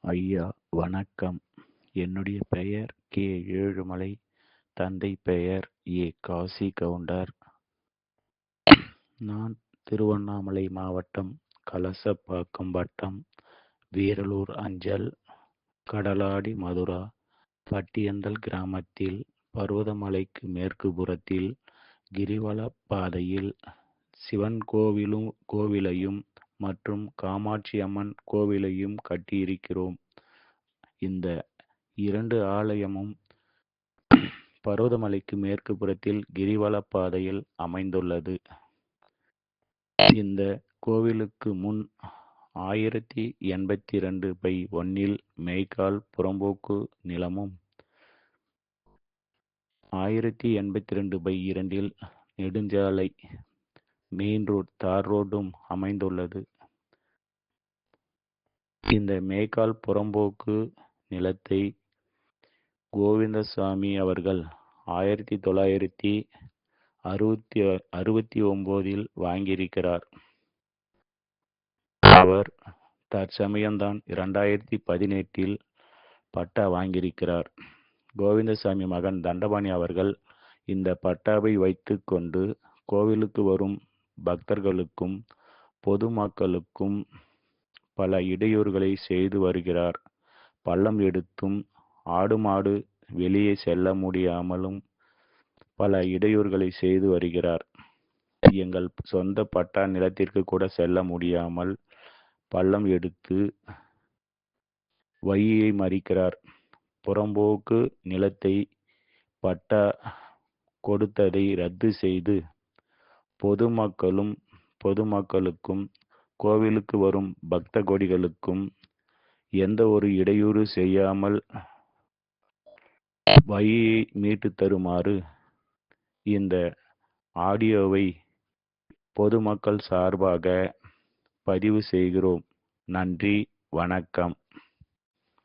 ஐயா வணக்கம். என்னுடைய பெயர் கே. ஏழுமலை. தந்தை பெயர் ஏ. காசி கவுண்டர். நான் திருவண்ணாமலை மாவட்டம், கலசப்பாக்கம் வட்டம், வீரலூர் அஞ்சல், கடலாடி மதுரா பட்டியந்தல் கிராமத்தில் பர்வதமலைக்கு மேற்கு புறத்தில் கிரிவல பாதையில் சிவன் கோவிலையும் மற்றும் காமாட்சி அம்மன் கோவிலையும் கட்டியிருக்கிறோம். இந்த 2 ஆலயமும் பர்வதமலைக்கு மேற்கு புறத்தில் கிரிவல பாதையில் அமைந்துள்ளது. இந்த கோவிலுக்கு முன் 1082/1 மேய்க்கால் புறம்போக்கு நிலமும் 1082/2 நெடுஞ்சாலை மெயின் ரோட் தார் ரோடும் அமைந்துள்ளது. இந்த மேய்க்கால் புறம்போக்கு நிலத்தை கோவிந்தசாமி அவர்கள் 1969 வாங்கியிருக்கிறார். அவர் தற்சமயம்தான் 2018 பட்டா வாங்கியிருக்கிறார். கோவிந்தசாமி மகன் தண்டபாணி அவர்கள் இந்த பட்டாவை வைத்து கொண்டு கோவிலுக்கு வரும் பக்தர்களுக்கும் பொதுமக்களுக்கும் பல இடையூறுகளை செய்து வருகிறார். பள்ளம் எடுத்தும் ஆடு மாடு வெளியே செல்ல முடியாமலும் பல இடையூறுகளை செய்து வருகிறார். எங்கள் சொந்த பட்டா நிலத்திற்கு கூட செல்ல முடியாமல் பள்ளம் எடுத்து வழியை மறிக்கிறார். புறம்போக்கு நிலத்தை பட்டா கொடுத்ததை ரத்து செய்து பொதுமக்களுக்கும் கோவிலுக்கு வரும் பக்த கோடிகளுக்கும் எந்த ஒரு இடையூறு செய்யாமல் வழியை மீட்டு தருமாறு இந்த ஆடியோவை பொதுமக்கள் சார்பாக பதிவு செய்கிறோம். நன்றி, வணக்கம்.